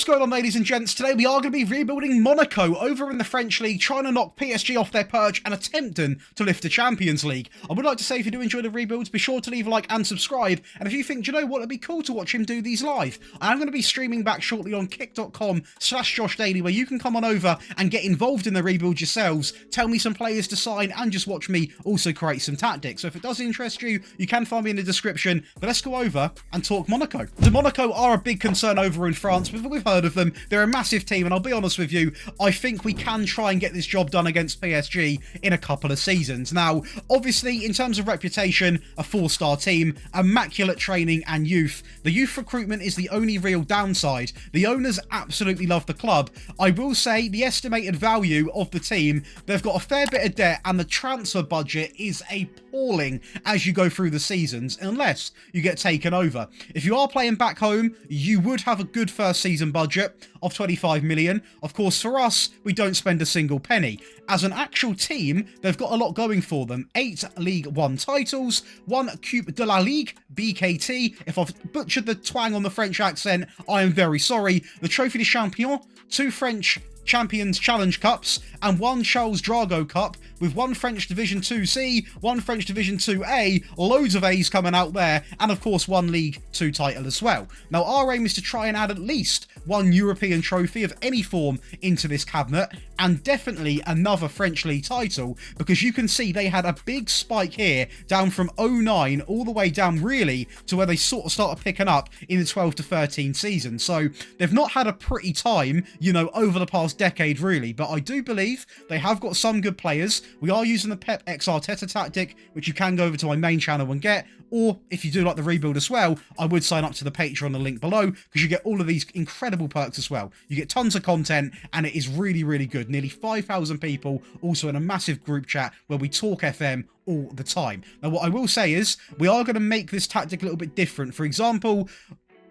going on, ladies and gents? Today we are going to be rebuilding Monaco over in the French League, trying to knock PSG off their perch and attempting to lift the Champions League. I would like to say, if you do enjoy the rebuilds, be sure to leave a like and subscribe. And if you think, do you know what, it'd be cool to watch him do these live, I am going to be streaming back shortly on kick.com/JoshDaily, where you can come on over and get involved in the rebuild yourselves, tell me some players to sign, and just watch me also create some tactics. So if it does interest you, you can find me in the description. But let's go over and talk Monaco. The Monaco are a big concern over in France. We've heard of them. They're a massive team, and I'll be honest with you, I think we can try and get this job done against PSG in a couple of seasons. Now, obviously, in terms of reputation, a 4-star team, immaculate training and youth. The youth recruitment is the only real downside. The owners absolutely love the club. I will say the estimated value of the team, they've got a fair bit of debt, and the transfer budget is appalling as you go through the seasons, unless you get taken over. If you are playing back home, you would have a good first season budget of 25 million. Of course, for us, we don't spend a single penny. As an actual team, they've got a lot going for them. 8 League 1 titles, 1 Coupe de la Ligue, BKT. If I've butchered the twang on the French accent, I am very sorry. The Trophée des Champions, 2 French Champions Challenge Cups, and 1 Charles Drago Cup, with 1 French Division 2C, 1 French Division 2A, loads of A's coming out there, and of course 1 League 2 title as well. Now, our aim is to try and add at least 1 European trophy of any form into this cabinet, and definitely another French League title, because you can see they had a big spike here, down from 09 all the way down really to where they sort of started picking up in the 12 to 13 season. So they've not had a pretty time, you know, over the past decade really, but I do believe they have got some good players. We are using the Pep X Arteta tactic, which you can go over to my main channel and get, or if you do like the rebuild as well, I would sign up to the Patreon, the link below, because you get all of these incredible perks as well. You get tons of content, and it is really, really good. Nearly 5,000 people also in a massive group chat where we talk FM all the time. Now, what I will say is, we are going to make this tactic a little bit different. For example,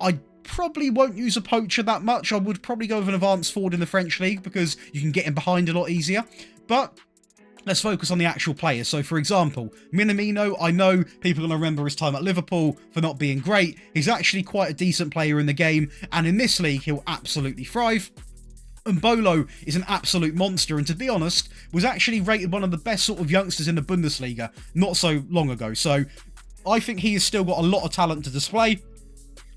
I probably won't use a poacher that much. I would probably go with an advanced forward in the French League, because you can get in behind a lot easier. But let's focus on the actual players. So, for example, Minamino, I know people are going to remember his time at Liverpool for not being great. He's actually quite a decent player in the game, and in this league, he'll absolutely thrive. And Bolo is an absolute monster, and to be honest, was actually rated one of the best sort of youngsters in the Bundesliga not so long ago. So, I think he has still got a lot of talent to display.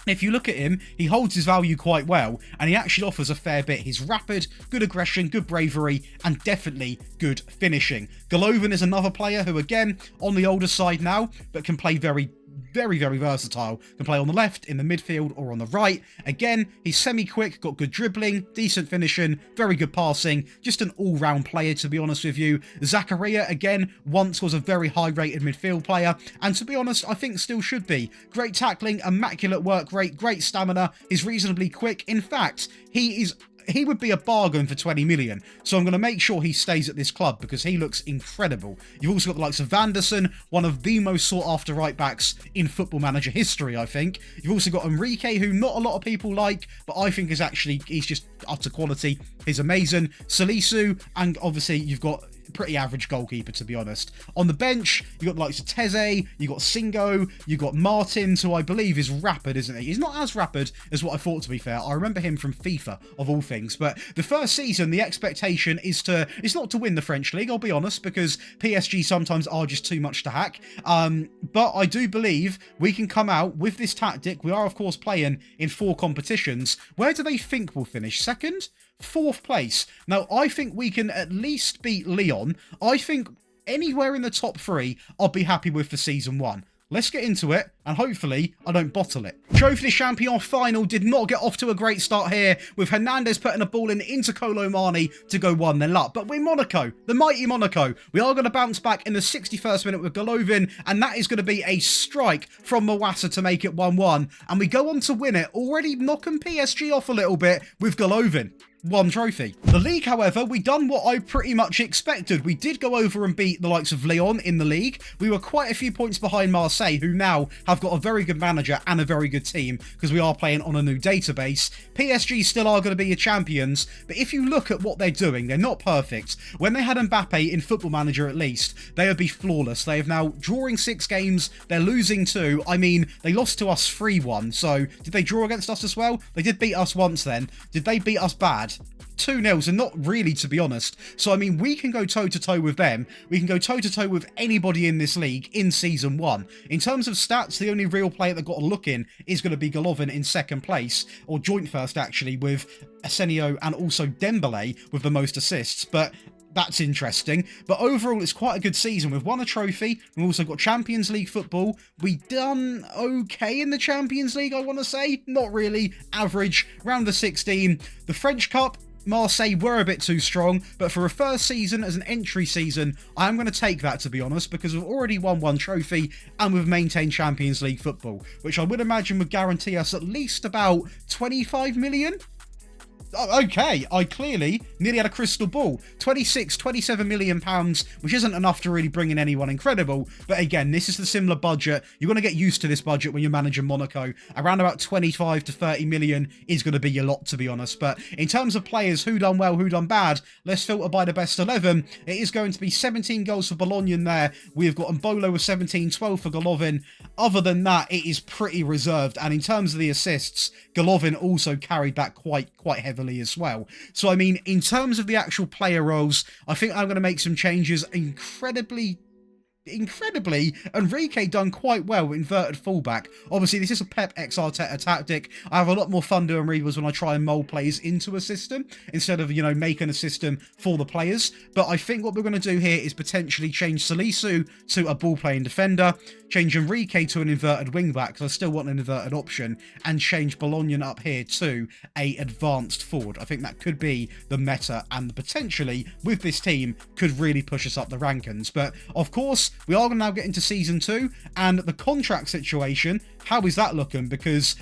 If you look at him, he holds his value quite well, and he actually offers a fair bit. He's rapid, good aggression, good bravery, and definitely good finishing. Golovin is another player who, again, on the older side now, but can play very versatile. Can play on the left, in the midfield, or on the right. Again, he's semi-quick, got good dribbling, decent finishing, very good passing, just an all-round player, to be honest with you. Zakaria, again, once was a very high-rated midfield player, and to be honest, I think still should be. Great tackling, immaculate work rate, great stamina, is reasonably quick. In fact, he would be a bargain for 20 million. So I'm going to make sure he stays at this club because he looks incredible. You've also got the likes of Vanderson, one of the most sought-after right-backs in Football Manager history, I think. You've also got Enrique, who not a lot of people like, but I think he's just utter quality. He's amazing. Salisu, and obviously you've got pretty average goalkeeper, to be honest. On the bench, you got the likes of Teze, you got Singo, you got Martins, who I believe is rapid, isn't he? He's not as rapid as what I thought, to be fair. I remember him from FIFA, of all things. But the first season, the expectation is not to win the French League, I'll be honest, because PSG sometimes are just too much to hack. But I do believe we can come out with this tactic. We are, of course, playing in 4 competitions. Where do they think we'll finish? 2nd? 4th place. Now, I think we can at least beat Lyon. I think anywhere in the top 3, I'll be happy with for season 1. Let's get into it, and hopefully I don't bottle it. Trophée des Champions final did not get off to a great start here, with Hernandez putting a ball in into Kolo Muani to go 1-0 up. But we're Monaco, the mighty Monaco. We are going to bounce back in the 61st minute with Golovin, and that is going to be a strike from Mawassa to make it 1-1. And we go on to win it, already knocking PSG off a little bit with Golovin. 1 trophy. The league, however, we done what I pretty much expected. We did go over and beat the likes of Lyon in the league. We were quite a few points behind Marseille, who now have got a very good manager and a very good team because we are playing on a new database. PSG still are going to be your champions, but if you look at what they're doing, they're not perfect. When they had Mbappe in Football Manager at least, they would be flawless. They have now drawing 6 games, they're losing 2. I mean, they lost to us 3-1, so did they draw against us as well? They did beat us once then. Did they beat us bad? 2-0, and not really, to be honest. So, I mean, we can go toe-to-toe with them. We can go toe-to-toe with anybody in this league in Season 1. In terms of stats, the only real player that got a look in is going to be Golovin in 2nd place, or joint first, actually, with Asenio and also Dembele with the most assists. But that's interesting. But overall, it's quite a good season. We've won a trophy. We've also got Champions League football. We done okay in the Champions League, I want to say. Not really. Average. Round of 16. The French Cup, Marseille were a bit too strong, but for a first season as an entry season, I am going to take that, to be honest, because we've already won 1 trophy and we've maintained Champions League football, which I would imagine would guarantee us at least about 25 million. Okay, I clearly nearly had a crystal ball. 27 million pounds, which isn't enough to really bring in anyone incredible. But again, this is the similar budget. You're going to get used to this budget when you're managing Monaco. Around about 25 to 30 million is going to be your lot, to be honest. But in terms of players, who done well, who done bad, let's filter by the best 11. It is going to be 17 goals for Bologna in there. We've got Mbolo with 17, 12 for Golovin. Other than that, it is pretty reserved. And in terms of the assists, Golovin also carried that quite heavily as well. So, I mean, in terms of the actual player roles, I think I'm going to make some changes. Incredibly, Enrique done quite well with inverted fullback. Obviously, this is a Pep x Arteta tactic. I have a lot more fun doing rebuilds when I try and mold players into a system instead of, you know, making a system for the players. But I think what we're going to do here is potentially change Salisu to a ball-playing defender, change Enrique to an inverted wing-back, because I still want an inverted option, and change Bologna up here to a advanced forward. I think that could be the meta, and potentially, with this team, could really push us up the rankings. But, of course, we are going to now get into Season 2, and the contract situation, how is that looking? Because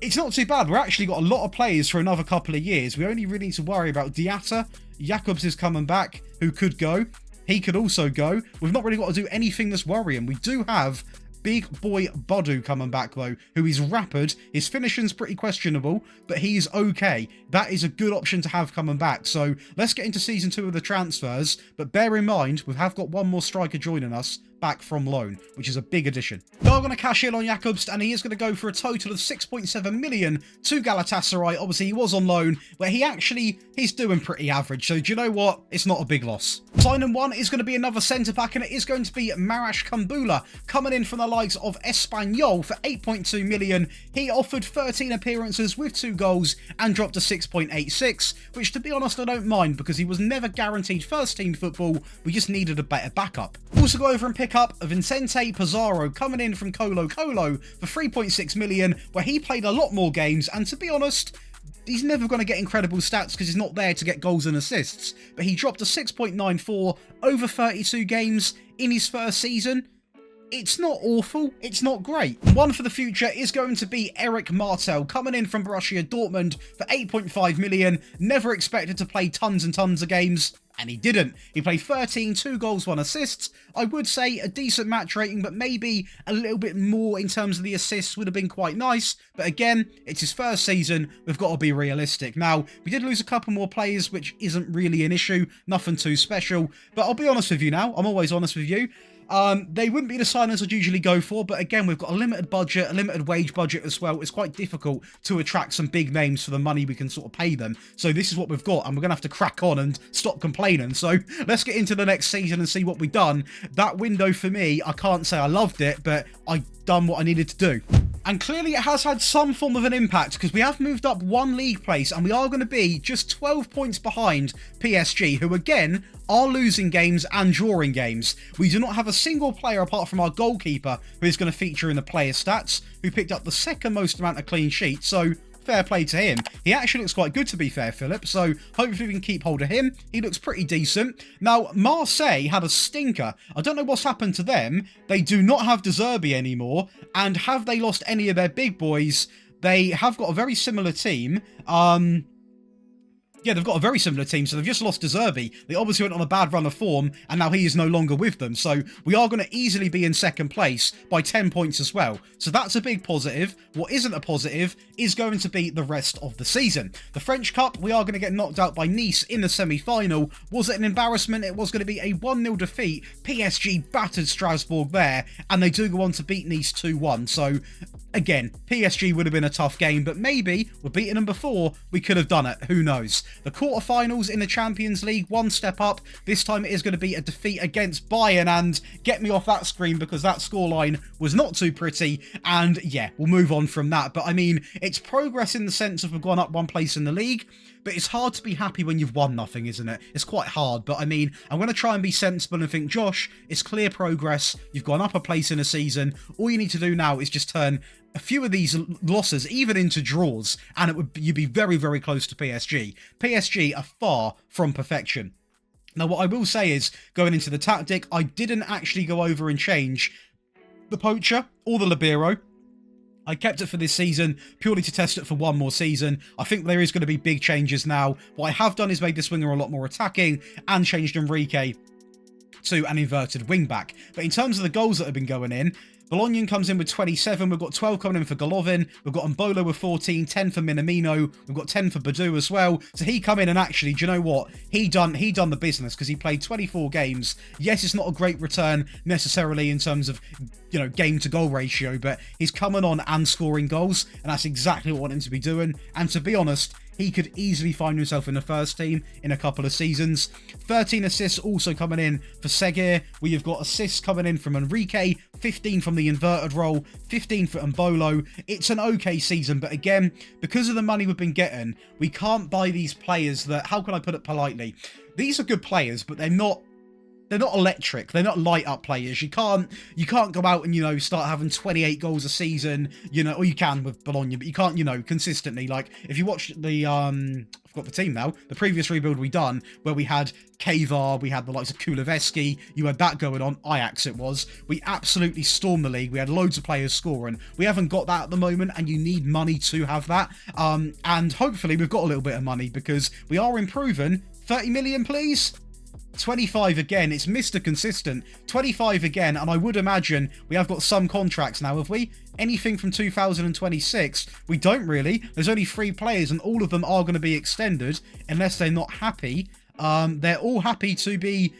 it's not too bad. We've actually got a lot of players for another couple of years. We only really need to worry about Diatta. Jakobs is coming back, who could go. He could also go. We've not really got to do anything that's worrying. We do have big boy Bodu coming back, though, who is rapid. His finishing's pretty questionable, but he's okay. That is a good option to have coming back. So let's get into Season 2 of the transfers. But bear in mind, we have got one more striker joining us back from loan, which is a big addition. We are going to cash in on Jakobs, and he is going to go for a total of 6.7 million to Galatasaray. Obviously, he was on loan, where he's doing pretty average. So do you know what? It's not a big loss. Signing 1 is going to be another centre-back, and it is going to be Marash Kumbula, coming in from the likes of Espanyol for 8.2 million. He offered 13 appearances with 2 goals and dropped to 6.86, which, to be honest, I don't mind, because he was never guaranteed first-team football. We just needed a better backup. Also go over and pick up Vicente Pizarro, coming in from Colo Colo for 3.6 million, where he played a lot more games, and to be honest, he's never going to get incredible stats because he's not there to get goals and assists, but he dropped to 6.94 over 32 games in his first season. It's not awful, it's not great. One for the future is going to be Eric Martel, coming in from Borussia Dortmund for 8.5 million, never expected to play tons and tons of games, and he didn't. He played 13, 2 goals, 1 assist. I would say a decent match rating, but maybe a little bit more in terms of the assists would have been quite nice. But again, it's his first season. We've got to be realistic. Now, we did lose a couple more players, which isn't really an issue. Nothing too special. But I'll be honest with you now. I'm always honest with you. They wouldn't be the signings I'd usually go for, but again, we've got a limited budget, a limited wage budget as well. It's quite difficult to attract some big names for the money we can sort of pay them. So this is what we've got, and we're going to have to crack on and stop complaining. So let's get into the next season and see what we've done. That window for me, I can't say I loved it, but I done what I needed to do. And clearly it has had some form of an impact, because we have moved up 1 league place, and we are going to be just 12 points behind PSG, who again are losing games and drawing games. We do not have a single player apart from our goalkeeper who is going to feature in the player stats, who picked up the 2nd most amount of clean sheets. So fair play to him. He actually looks quite good, to be fair, Philip, so hopefully we can keep hold of him. He looks pretty decent. Now, Marseille had a stinker. I don't know what's happened to them. They do not have De Zerbi anymore, and have they lost any of their big boys? They have got a very similar team. Yeah, they've got a very similar team, so they've just lost De Zerbi. They obviously went on a bad run of form, and now he is no longer with them. So we are going to easily be in second place by 10 points as well. So that's a big positive. What isn't a positive is going to be the rest of the season. The French Cup, we are going to get knocked out by Nice in the semi-final. Was it an embarrassment? It was going to be a 1-0 defeat. PSG battered Strasbourg there, and they do go on to beat Nice 2-1. So again, PSG would have been a tough game, but maybe we're beating them before, we could have done it. Who knows? The quarterfinals in the Champions League, one step up. This time it is going to be a defeat against Bayern, and get me off that screen because that scoreline was not too pretty. And yeah, we'll move on from that. But I mean, it's progress in the sense of we've gone up one place in the league, but it's hard to be happy when you've won nothing, isn't it? It's quite hard, but I mean, I'm going to try and be sensible and think, Josh, it's clear progress. You've gone up a place in a season. All you need to do now is just turn a few of these losses even into draws, and you'd be very, very close to PSG. PSG are far from perfection. Now, what I will say is, going into the tactic, I didn't actually go over and change the poacher or the libero. I kept it for this season purely to test it for one more season. I think there is going to be big changes now. What I have done is made this winger a lot more attacking and changed Enrique to an inverted wing-back. But in terms of the goals that have been going in, Bologna comes in with 27. We've got 12 coming in for Golovin. We've got Mbolo with 14, 10 for Minamino. We've got 10 for Badu as well. So he come in and actually, do you know what? He done the business because he played 24 games. Yes, it's not a great return necessarily in terms of, you know, game to goal ratio, but he's coming on and scoring goals, and that's exactly what I want him to be doing. And to be honest, he could easily find himself in the first team in a couple of seasons. 13 assists also coming in for Seguir. We have got assists coming in from Enrique, 15 from the inverted role, 15 for Mbolo. It's an okay season, but again, because of the money we've been getting, we can't buy these players that, how can I put it politely? These are good players, but they're not electric. They're not light up players. You can't go out and, you know, start having 28 goals a season, you know, or you can with Bologna, but you can't, you know, consistently. Like if you watch the I forgot the team now, the previous rebuild we done where we had Kavar, we had the likes of Kuleveski, you had that going on, Ajax it was. We absolutely stormed the league. We had loads of players scoring. We haven't got that at the moment, and you need money to have that. And hopefully we've got a little bit of money because we are improving. 30 million, please. 25 again. It's Mr. Consistent. 25 again, and I would imagine we have got some contracts now, have we? Anything from 2026? We don't really. There's only 3 players, and all of them are going to be extended unless they're not happy. They're all happy to be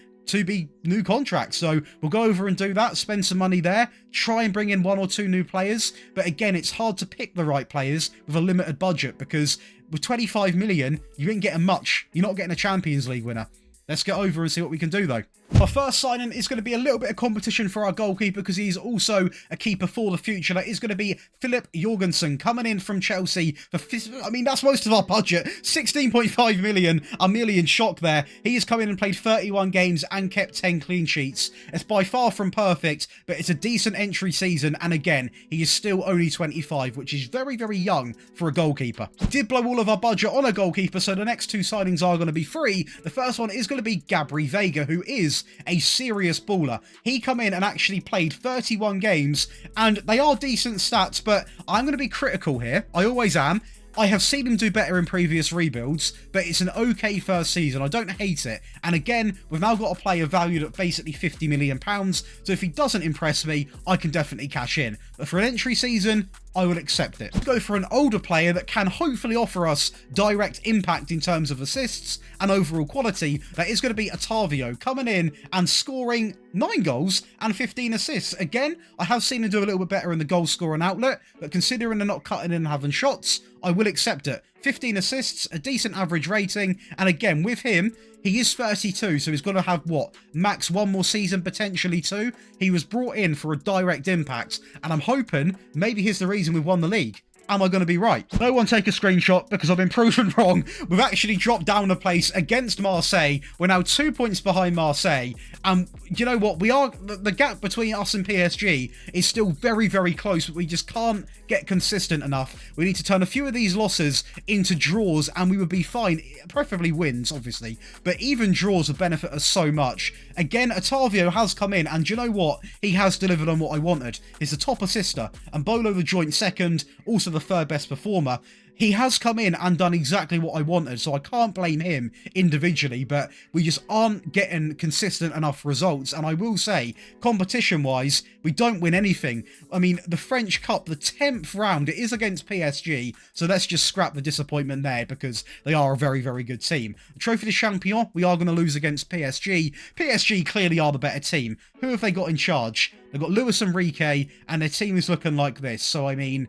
new contracts, so we'll go over and do that, spend some money there, try and bring in 1 or 2 new players. But again, it's hard to pick the right players with a limited budget because with 25 million, you ain't getting much. You're not getting a Champions League winner. Let's get over and see what we can do, though. Our first signing is going to be a little bit of competition for our goalkeeper because he's also a keeper for the future. That is going to be Philip Jorgensen coming in from Chelsea. I mean, that's most of our budget. 16.5 million. I'm nearly in shock there. He has come in and played 31 games and kept 10 clean sheets. It's by far from perfect, but it's a decent entry season. And again, he is still only 25, which is very, very young for a goalkeeper. We did blow all of our budget on a goalkeeper, so the next 2 signings are going to be free. The first one is going to be Gabri Veiga, who is a serious baller. He come in and actually played 31 games, and they are decent stats, but I'm going to be critical here. I always am. I have seen him do better in previous rebuilds, but it's an okay first season. I don't hate it. And again, we've now got a player valued at basically £50 million, so if he doesn't impress me, I can definitely cash in. But for an entry season, I will accept it. Go for an older player that can hopefully offer us direct impact in terms of assists and overall quality. That is going to be Otavio coming in and scoring 9 goals and 15 assists. Again, I have seen him do a little bit better in the goal scoring outlet, but considering they're not cutting in and having shots, I will accept it. 15 assists, a decent average rating, and again, with him, he is 32, so he's got to have, what, max 1 more season, potentially 2? He was brought in for a direct impact, and I'm hoping maybe here's the reason we've won the league. Am I going to be right? No one take a screenshot because I've been proven wrong. We've actually dropped down a place against Marseille. We're now 2 points behind Marseille. And you know what? The gap between us and PSG is still very, very close, but we just can't get consistent enough. We need to turn a few of these losses into draws and we would be fine. Preferably wins, obviously. But even draws would benefit us so much. Again, Otavio has come in, and do you know what? He has delivered on what I wanted. He's the top assister, and Bolo the joint second, also the third best performer. He has come in and done exactly what I wanted, so I can't blame him individually, but we just aren't getting consistent enough results. And I will say, competition-wise, we don't win anything. I mean, the French Cup, the 10th round, it is against PSG, so let's just scrap the disappointment there because they are a very, very good team. The Trophy de Champion, we are going to lose against PSG. PSG clearly are the better team. Who have they got in charge? They've got Luis Enrique, and their team is looking like this, so I mean...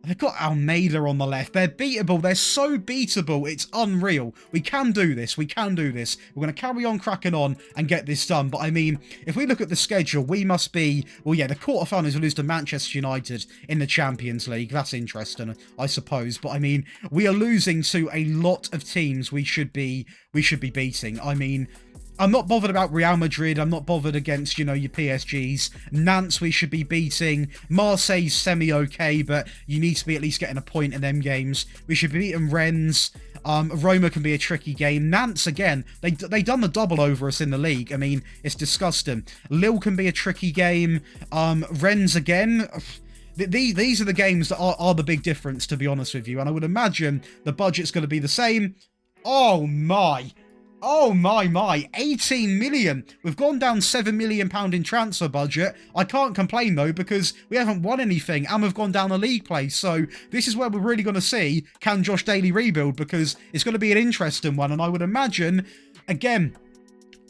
They've got Almeida on the left. They're beatable. They're so beatable. It's unreal. We can do this. We can do this. We're going to carry on cracking on and get this done. But I mean, if we look at the schedule, we must be... Well, yeah, the quarterfinals will lose to Manchester United in the Champions League. That's interesting, I suppose. But I mean, we are losing to a lot of teams we should be beating. I mean... I'm not bothered about Real Madrid. I'm not bothered against, you know, your PSGs. Nantes we should be beating. Marseille's semi-okay, but you need to be at least getting a point in them games. We should be beating Rennes. Roma can be a tricky game. Nantes, again, they done the double over us in the league. I mean, it's disgusting. Lille can be a tricky game. Rennes, again... These are the games that are the big difference, to be honest with you. And I would imagine the budget's going to be the same. Oh, my... Oh my, 18 million. We've gone down £7 million in transfer budget. I can't complain though, because we haven't won anything and we've gone down a league place. So this is where we're really going to see, can Josh Daly rebuild? Because it's going to be an interesting one. And I would imagine, again,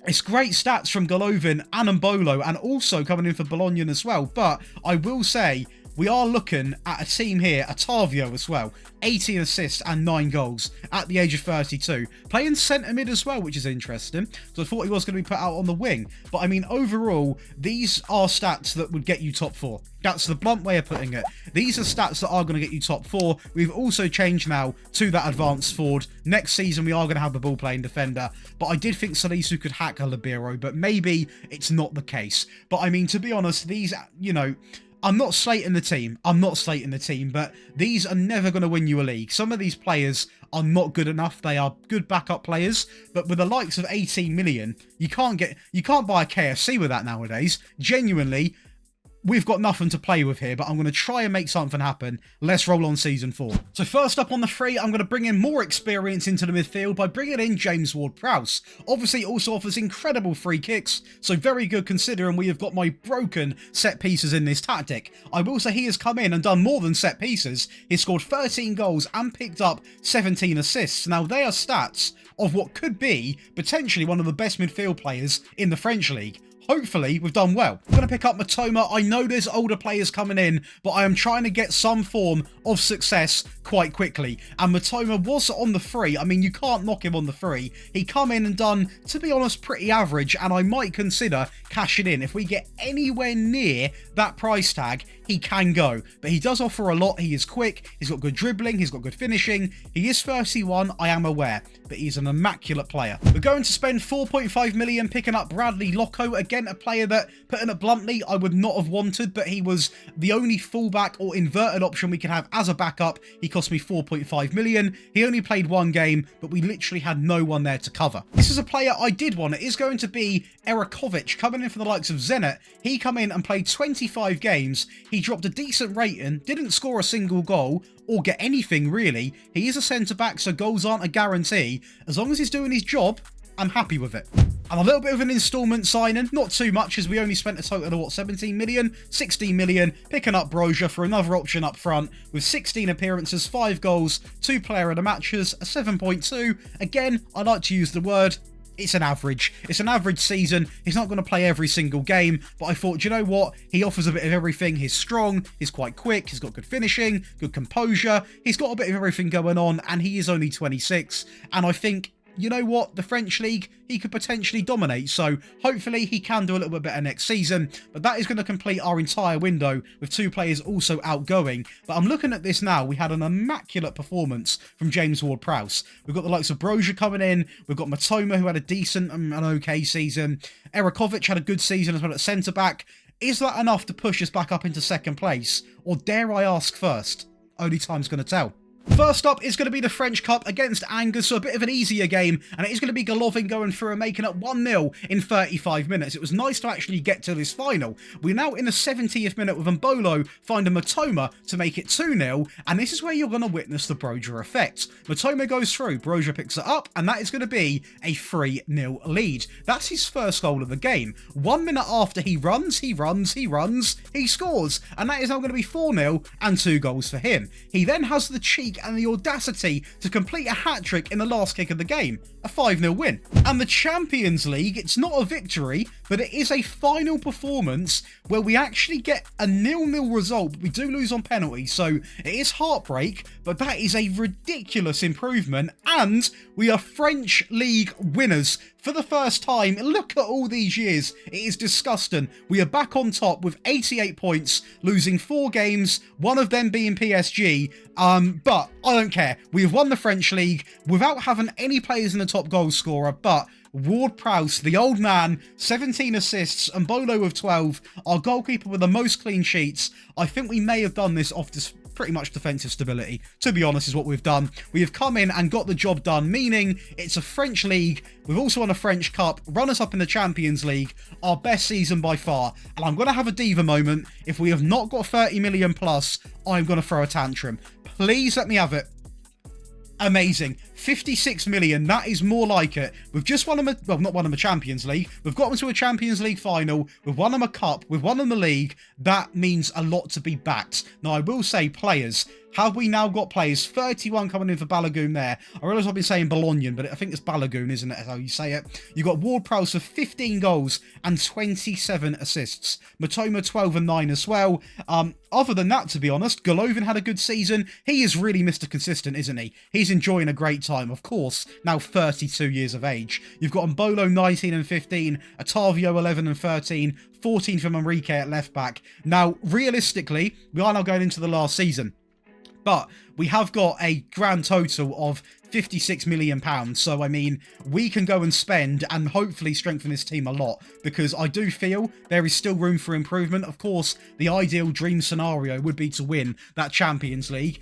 it's great stats from Golovin and Mbolo, and also coming in for Bologna as well. But I will say, we are looking at a team here, Otavio as well. 18 assists and 9 goals at the age of 32. Playing centre mid as well, which is interesting. So I thought he was going to be put out on the wing. But I mean, overall, these are stats that would get you top 4. That's the blunt way of putting it. These are stats that are going to get you top 4. We've also changed now to that advanced forward. Next season, we are going to have the ball-playing defender. But I did think Salisu could hack a Libero, but maybe it's not the case. But I mean, to be honest, these, you know... I'm not slating the team. But these are never going to win you a league. Some of these players are not good enough. They are good backup players, but with the likes of 18 million, you can't buy a KFC with that nowadays. Genuinely, we've got nothing to play with here, but I'm going to try and make something happen. Let's roll on season 4. So first up on the free, I'm going to bring in more experience into the midfield by bringing in James Ward-Prowse. Obviously, it also offers incredible free kicks, so very good considering we have got my broken set pieces in this tactic. I will say he has come in and done more than set pieces. He's scored 13 goals and picked up 17 assists. Now, they are stats of what could be potentially one of the best midfield players in the French league. Hopefully, we've done well. I'm going to pick up Matoma. I know there's older players coming in, but I am trying to get some form of success quite quickly. And Matoma was on the free. I mean, you can't knock him on the free. He come in and done, to be honest, pretty average, and I might consider cashing in. If we get anywhere near that price tag, he can go. But he does offer a lot. He is quick. He's got good dribbling. He's got good finishing. He is 31, I am aware, but he's an immaculate player. We're going to spend 4.5 million picking up Bradley Locco. Again, a player that, putting it bluntly, I would not have wanted, but he was the only fullback or inverted option we could have as a backup. He cost me 4.5 million. He only played one game, but we literally had no one there to cover. This is a player I did want. It is going to be Erakovic, coming in from the likes of Zenit. He come in and played 25 games. He dropped a decent rating, didn't score a single goal, or get anything really. He is a centre-back, so goals aren't a guarantee. As long as he's doing his job, I'm happy with it. And a little bit of an instalment signing, not too much, as we only spent a total of, what, 17 million? 16 million, picking up Broja for another option up front, with 16 appearances, 5 goals, 2 player of the matches, a 7.2. Again, I like to use the word, it's an average. It's an average season. He's not going to play every single game, but I thought, you know what? He offers a bit of everything. He's strong. He's quite quick. He's got good finishing, good composure. He's got a bit of everything going on, and he is only 26. And I think, you know what, the French league, he could potentially dominate, so hopefully he can do a little bit better next season. But that is going to complete our entire window with 2 players also outgoing. But I'm looking at this now. We had an immaculate performance from James Ward-Prowse. We've got the likes of Broja coming in. We've got Matoma, who had a decent and an okay season. Erakovic had a good season as well at centre-back. Is that enough to push us back up into second place? Or dare I ask first? Only time's going to tell. First up is going to be the French Cup against Angers, so a bit of an easier game, and it is going to be Golovin going through and making it 1-0 in 35 minutes. It was nice to actually get to this final. We're now in the 70th minute with Mbolo finding Matoma to make it 2-0, and this is where you're going to witness the Broja effect. Matoma goes through, Broja picks it up, and that is going to be a 3-0 lead. That's his first goal of the game. 1 minute after he runs, he scores, and that is now going to be 4-0 and 2 goals for him. He then has the cheek and the audacity to complete a hat-trick in the last kick of the game, a 5-0 win. And the Champions League, it's not a victory, but it is a final performance where we actually get a 0-0 result, but we do lose on penalty, so it is heartbreak, but that is a ridiculous improvement, and we are French League winners for the first time. Look at all these years. It is disgusting. We are back on top with 88 points, losing 4 games, one of them being PSG, but I don't care. We have won the French League without having any players in the top goal scorer, but Ward-Prowse, the old man, 17 assists, and Bolo with 12, our goalkeeper with the most clean sheets. I think we may have done this off this pretty much defensive stability, to be honest, is what we've done. We have come in and got the job done, meaning it's a French league. We've also won a French Cup, run us up in the Champions League, our best season by far. And I'm going to have a diva moment. If we have not got 30 million plus, I'm going to throw a tantrum. Please let me have it. Amazing. 56 million, that is more like it. We've just won them a, well, not won them a Champions League. We've got them to a Champions League final. We've won them a cup. We've won them the league. That means a lot to be backed. Now, I will say players. Have we now got players? 31 coming in for Balogun there. I realise I've been saying Bolognan, but I think it's Balogun, isn't it? That's how you say it. You've got Ward-Prowse with 15 goals and 27 assists. Matoma 12 and 9 as well. Other than that, to be honest, Golovin had a good season. He is really Mr. Consistent, isn't he? He's enjoying a great time, of course, now 32 years of age. You've got Mbolo 19 and 15, Otavio 11 and 13, 14 from Enrique at left back. Now, realistically, we are now going into the last season, but we have got a grand total of £56 million. So, I mean, we can go and spend and hopefully strengthen this team a lot, because I do feel there is still room for improvement. Of course, the ideal dream scenario would be to win that Champions League.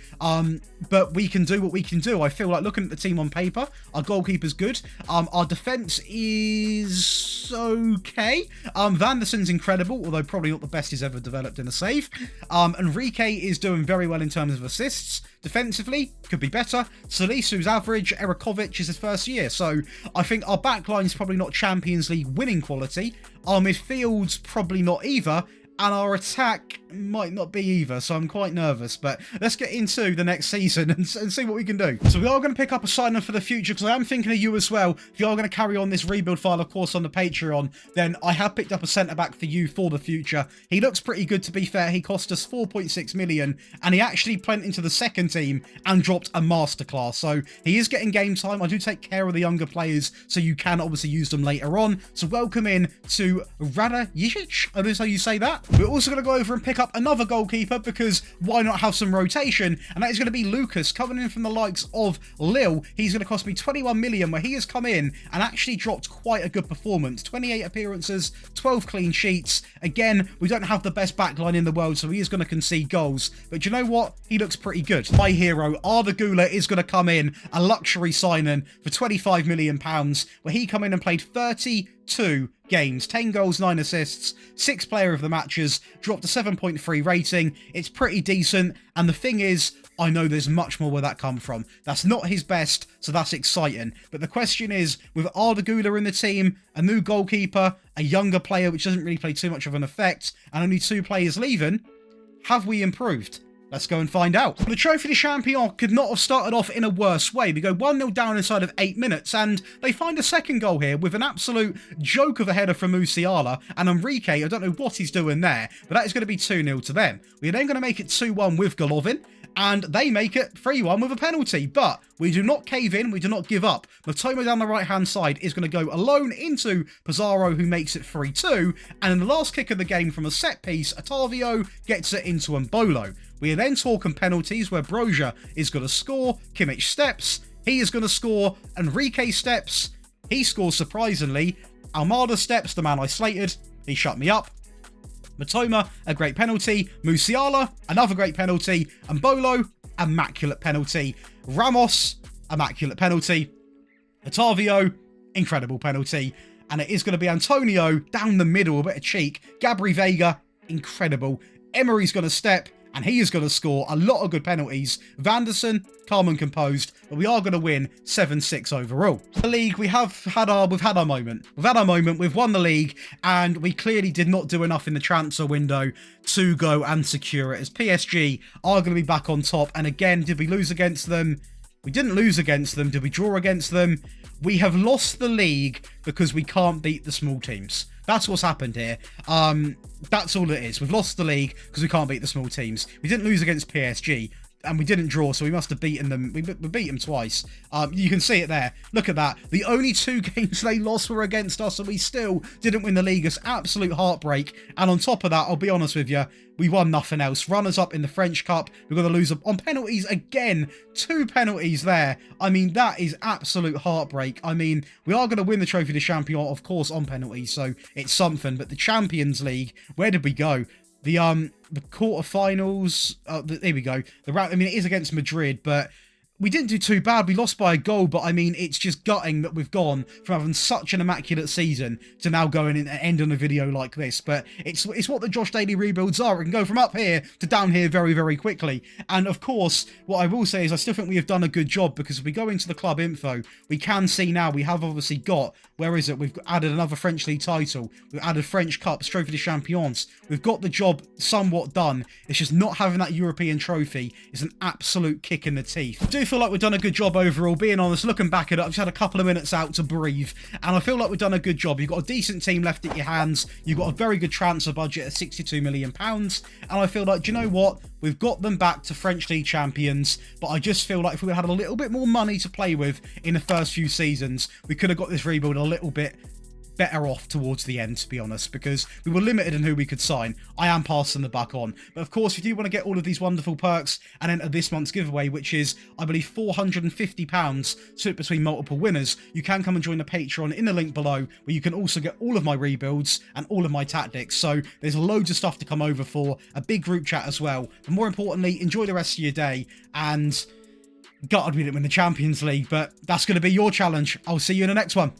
But we can do what we can do. I feel like looking at the team on paper, our goalkeeper's good. Our defence is okay. Vanderson's incredible, although probably not the best he's ever developed in a save. Enrique is doing very well in terms of assists. Defensively, could be better. Salisu's average. Erikovic is his first year. So I think our backline is probably not Champions League winning quality. Our midfield's probably not either. And our attack might not be either, so I'm quite nervous. But let's get into the next season and see what we can do. So we are going to pick up a sign-up for the future, because I am thinking of you as well. If you are going to carry on this rebuild file, of course, on the Patreon, then I have picked up a centre-back for you for the future. He looks pretty good, to be fair. He cost us 4.6 million, and he actually went into the second team and dropped a masterclass. So he is getting game time. I do take care of the younger players, so you can obviously use them later on. So welcome in to Rada Jižić. I know how you say that. We're also going to go over and pick up another goalkeeper, because why not have some rotation? And that is going to be Lucas, coming in from the likes of Lille. He's going to cost me 21 million, where he has come in and actually dropped quite a good performance. 28 appearances, 12 clean sheets. Again, we don't have the best backline in the world, so he is going to concede goals. But you know what? He looks pretty good. My hero, Arda Güler, is going to come in, a luxury signing for £25 million, where he come in and played 32 games, 10 goals, 9 assists, 6 player of the matches, dropped a 7.3 rating. It's pretty decent, and the thing is, I know there's much more where that come from. That's not his best, so that's exciting. But the question is, with Arda Güler in the team, a new goalkeeper, a younger player which doesn't really play too much of an effect, and only 2 players leaving, have we improved? Let's go and find out. The Trophy de Champion could not have started off in a worse way. We go 1-0 down inside of 8 minutes, and they find a second goal here with an absolute joke of a header from Musiala. And Enrique, I don't know what he's doing there, but that is going to be 2-0 to them. We're then going to make it 2-1 with Golovin, and they make it 3-1 with a penalty. But we do not cave in, we do not give up. Matoma down the right-hand side is going to go alone into Pizarro, who makes it 3-2. And in the last kick of the game from a set piece, Otavio gets it into Mbolo. We are then talking penalties, where Broja is going to score, Kimmich steps, he is going to score, Enrique steps, he scores surprisingly, Almada steps, the man I slated, he shut me up. Matoma, a great penalty, Musiala, another great penalty, and Bolo, immaculate penalty. Ramos, immaculate penalty. Otavio, incredible penalty. And it is going to be Antonio down the middle, a bit of cheek. Gabri Veiga, incredible. Emery's going to step, and he is going to score a lot of good penalties. Vanderson, calm and composed, but we are going to win 7-6 overall. The league, we've had our moment. We've had our moment. We've won the league, and we clearly did not do enough in the transfer window to go and secure it, as PSG are going to be back on top. And again, did we lose against them? We didn't lose against them. Did we draw against them? We have lost the league because we can't beat the small teams. That's what's happened here. That's all it is. We've lost the league because we can't beat the small teams. We didn't lose against PSG, and we didn't draw, so we must have beaten them. We beat them twice. You can see it there. Look at that. The only 2 games they lost were against us, and we still didn't win the league. It's absolute heartbreak. And on top of that, I'll be honest with you, we won nothing else. Runners up in the French Cup. We're going to lose on penalties again. 2 penalties there. I mean, that is absolute heartbreak. I mean, we are going to win the Trophy de Champion, of course, on penalties, so it's something. But the Champions League, where did we go? The quarterfinals, there we go. I mean, it is against Madrid, but we didn't do too bad. We lost by a goal, but I mean, it's just gutting that we've gone from having such an immaculate season to now going in and ending a video like this. But it's what the Josh Daly rebuilds are. It can go from up here to down here very, very quickly. And of course, what I will say is I still think we have done a good job, because if we go into the club info, we can see now we have obviously got, where is it? We've added another French League title. We've added French Cups, Trophy de Champions. We've got the job somewhat done. It's just not having that European trophy is an absolute kick in the teeth. I do feel like we've done a good job overall. Being honest, looking back at it, I've just had a couple of minutes out to breathe, and I feel like we've done a good job. You've got a decent team left at your hands. You've got a very good transfer budget of £62 million, and I feel like, do you know what? We've got them back to French League champions, but I just feel like if we had a little bit more money to play with in the first few seasons, we could have got this rebuild a little bit better off towards the end, to be honest, because we were limited in who we could sign. I am passing the buck on. But of course, if you do want to get all of these wonderful perks and enter this month's giveaway, which is, I believe, £450 split between multiple winners, you can come and join the Patreon in the link below, where you can also get all of my rebuilds and all of my tactics. So there's loads of stuff to come over for, a big group chat as well. But more importantly, enjoy the rest of your day, and gutted we didn't win the Champions League, but that's going to be your challenge. I'll see you in the next one.